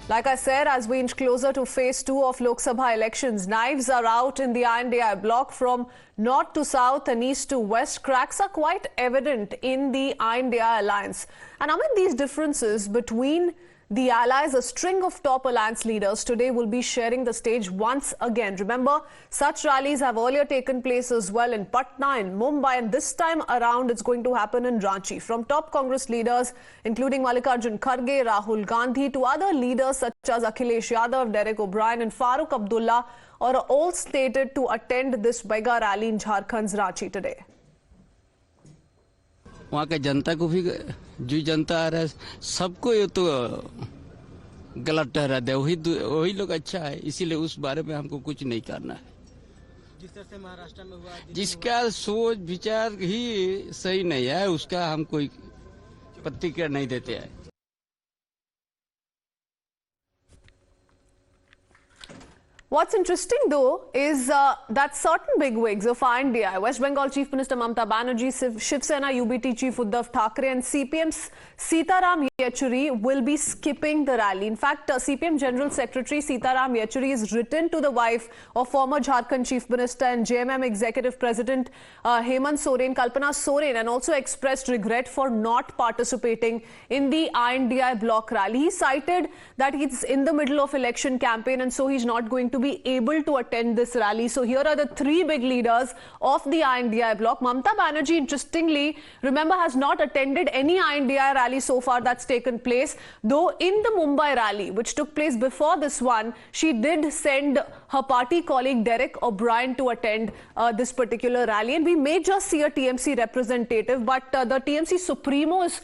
Like I said, as we inch closer to phase 2 of Lok Sabha elections, knives are out in the INDI bloc from north to south and east to west. Cracks are quite evident in the INDI alliance. And amid these differences between the allies, a string of top alliance leaders today will be sharing the stage once again. Remember, such rallies have earlier taken place as well in Patna, in Mumbai, and this time around it's going to happen in Ranchi. From top Congress leaders, including Mallikarjun Kharge, Rahul Gandhi, to other leaders such as Akhilesh Yadav, Derek O'Brien and Farooq Abdullah, are all slated to attend this mega rally in Jharkhand's Ranchi today. वहाँ के जनता को भी जो जनता आ रहा है सबको ये तो गलत ठहरा दे वही लोग अच्छा है, इसीलिए उस बारे में हमको कुछ नहीं करना है। जिस तरह से महाराष्ट्र में हुआ, जिसका सोच विचार ही सही नहीं है उसका हम कोई प्रतिक्रिया नहीं देते हैं। What's interesting, though, is that certain bigwigs of INDI, West Bengal Chief Minister Mamata Banerjee, Shiv Sena UBT Chief Uddhav Thackeray and CPM's Sitaram Yechuri will be skipping the rally. In fact, CPM General Secretary Sitaram Yechuri has written to the wife of former Jharkhand Chief Minister and JMM Executive President Hemant Soren, Kalpana Soren, and also expressed regret for not participating in the INDI bloc rally. He cited that he's in the middle of election campaign and so he's not going to be able to attend this rally. So here are the three big leaders of the INDI bloc. Mamata Banerjee, interestingly, remember, has not attended any INDI rally so far that's taken place. Though in the Mumbai rally, which took place before this one, she did send her party colleague Derek O'Brien to attend this particular rally. And we may just see a TMC representative, but the TMC Supremo is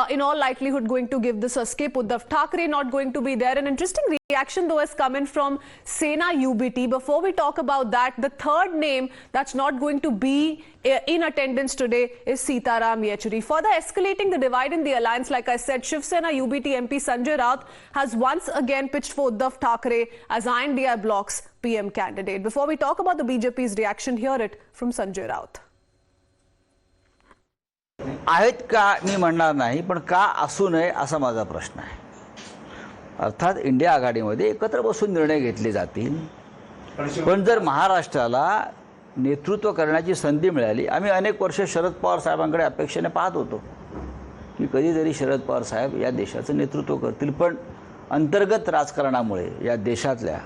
in all likelihood going to give this a skip. Uddhav Thackeray not going to be there. An interesting reaction, though, has come in from Sena UBT. Before we talk about that, the third name that's not going to be in attendance today is Sitaram Yechuri. Further escalating the divide in the alliance, like I said, Shiv Sena UBT MP Sanjay Raut has once again pitched for Uddhav Thackeray as INDI bloc's PM candidate. Before we talk about the BJP's reaction, hear it from Sanjay Raut. आहेत का मी म्हणणार नाही, पण का असू नये असा माझा प्रश्न आहे. अर्थात इंडिया आघाडीमध्ये एकत्र बसून निर्णय घेतले जातील, पण जर महाराष्ट्राला नेतृत्व करण्याची संधी मिळाली, आम्ही अनेक वर्ष शरद पवार साहेबांकडे अपेक्षेने पाहत होतो की कधीतरी शरद पवार साहेब या देशाचं नेतृत्व करतील, पण अंतर्गत राजकारणामुळे या देशातल्या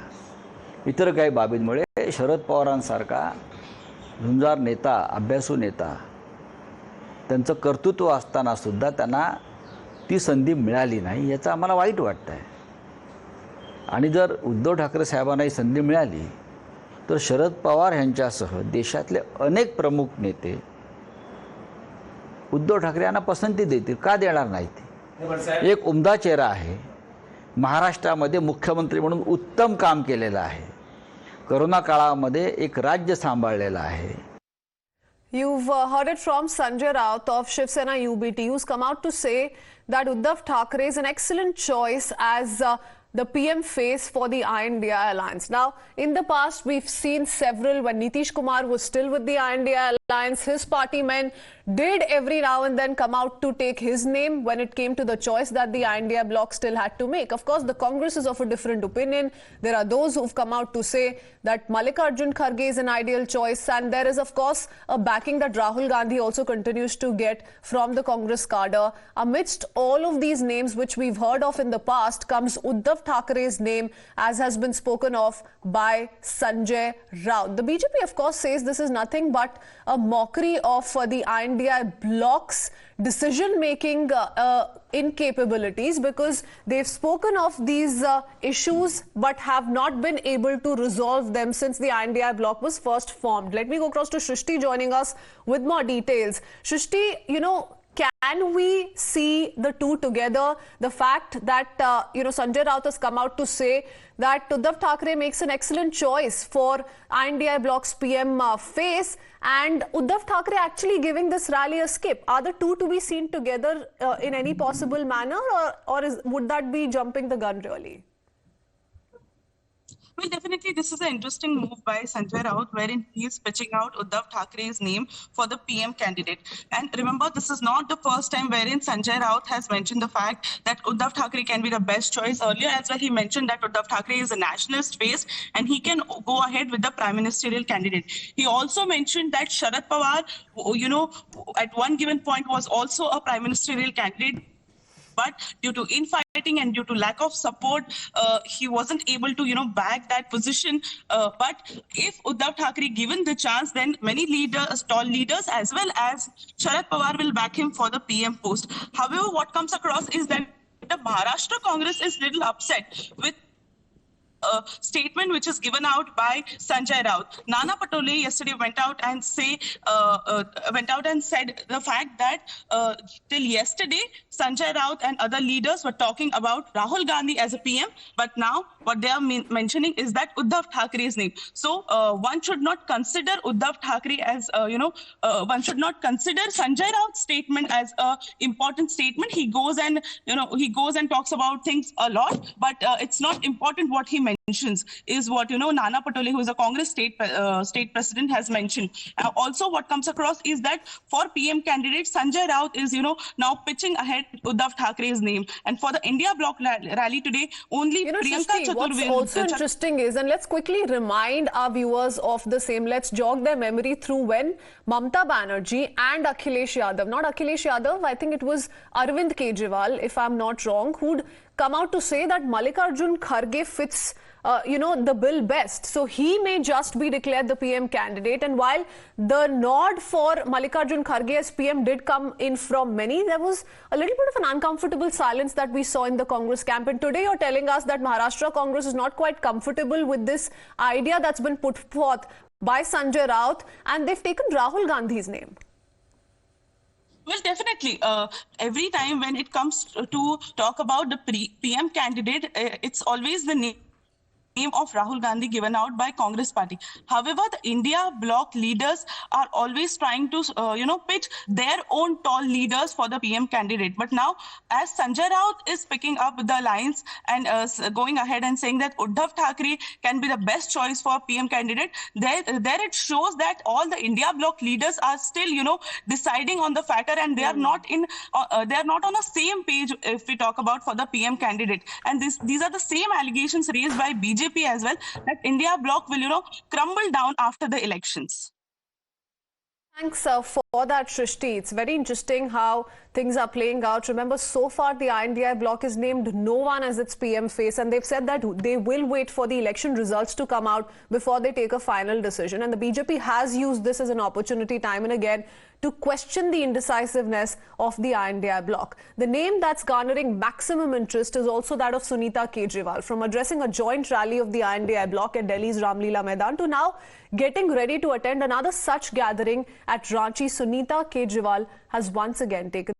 इतर काही बाबींमुळे शरद पवारांसारखा झुंजार नेता, अभ्यासू नेता, त्यांचं कर्तृत्व असताना सुद्धा त्यांना ती संधी मिळाली नाही, याचं आम्हाला वाईट वाटतं आहे. आणि जर उद्धव ठाकरे साहेबांना ही संधी मिळाली तर शरद पवार यांच्यासह देशातले अनेक प्रमुख नेते उद्धव ठाकरे यांना पसंती देतील, का देणार नाहीत. एक उमदा चेहरा आहे, महाराष्ट्रामध्ये मुख्यमंत्री म्हणून उत्तम काम केलेलं आहे, कोरोना काळामध्ये एक राज्य सांभाळलेलं आहे. You've heard it from Sanjay Raut of Shiv Sena UBT, who's come out to say that Uddhav Thackeray is an excellent choice as the PM face for the INDI alliance. Now, in the past, we've seen several, when Nitish Kumar was still with the INDI alliance, his party men did every now and then come out to take his name when it came to the choice that the INDI bloc still had to make. Of course, the Congress is of a different opinion. There are those who've come out to say that Mallikarjun Kharge is an ideal choice, and there is, of course, a backing that Rahul Gandhi also continues to get from the Congress cadre. Amidst all of these names which we've heard of in the past comes Uddhav Thackeray's name, as has been spoken of by Sanjay Raut. The BJP, of course, says this is nothing but a mockery of the INDI bloc's decision-making incapabilities, because they've spoken of these issues but have not been able to resolve them since the INDI bloc was first formed. Let me go across to Shrishti joining us with more details. Shrishti, can we see the two together? The fact that, Sanjay Raut has come out to say that Uddhav Thackeray makes an excellent choice for INDI bloc's PM face, and Uddhav Thackeray actually giving this rally a skip. Are the two to be seen together in any possible manner, or would that be jumping the gun really? Well, definitely, this is an interesting move by Sanjay Raut, wherein he is pitching out Uddhav Thackeray's name for the PM candidate. And remember, this is not the first time wherein Sanjay Raut has mentioned the fact that Uddhav Thackeray can be the best choice. Earlier as well, he mentioned that Uddhav Thackeray is a nationalist face and he can go ahead with the prime ministerial candidate. He also mentioned that Sharad Pawar, at one given point was also a prime ministerial candidate. But due to infighting and due to lack of support, he wasn't able to, bag that position. But if Uddhav Thackeray given the chance, then many leaders, tall leaders, as well as Sharad Pawar will back him for the PM post. However, what comes across is that the Maharashtra Congress is little upset with a statement which is given out by Sanjay Raut. Nana Patole yesterday went out and said the fact that till yesterday Sanjay Raut and other leaders were talking about Rahul Gandhi as a PM, but now what they are mentioning is that Uddhav Thackeray's name. So one should not consider Uddhav Thackeray as one should not consider Sanjay Raut's statement as a important statement. He goes and talks about things a lot, but it's not important what he mentions is what Nana Patole, who is a Congress state president, has mentioned. Also, what comes across is that for PM candidate, Sanjay Raut is now pitching ahead Uddhav Thackeray's name, and for the India Bloc rally today, only Priyanka Srishti, Chaturvedi. what's also interesting is, and let's quickly remind our viewers of the same. Let's jog their memory through when Mamata Banerjee and Akhilesh Yadav, not Akhilesh Yadav, I think it was Arvind Kejriwal, if I'm not wrong, who'd come out to say that Mallikarjun Kharge fits the bill best. So he may just be declared the PM candidate. And while the nod for Mallikarjun Kharge as PM did come in from many, there was a little bit of an uncomfortable silence that we saw in the Congress camp. And today you're telling us that Maharashtra Congress is not quite comfortable with this idea that's been put forth by Sanjay Raut, and they've taken Rahul Gandhi's name. Well, definitely. Every time when it comes to talk about the PM candidate, it's always the name of Rahul Gandhi given out by Congress party. However, the India Bloc leaders are always trying to, pitch their own tall leaders for the PM candidate. But now, as Sanjay Raut is picking up the lines and going ahead and saying that Uddhav Thackeray can be the best choice for PM candidate, there it shows that all the India Bloc leaders are still, deciding on the factor, and they are not on the same page if we talk about for the PM candidate. And these are the same allegations raised by BJP as well, that India Bloc will, crumble down after the elections. Thanks for that, Srishti. It's very interesting how things are playing out. Remember, so far the INDI bloc has named no one as its PM face, and they've said that they will wait for the election results to come out before they take a final decision. And the BJP has used this as an opportunity time and again to question the indecisiveness of the INDI bloc. The name that's garnering maximum interest is also that of Sunita Kejriwal. From addressing a joint rally of the INDI bloc at Delhi's Ramlila Maidan to now getting ready to attend another such gathering at Ranchi, Sunita Kejriwal has once again taken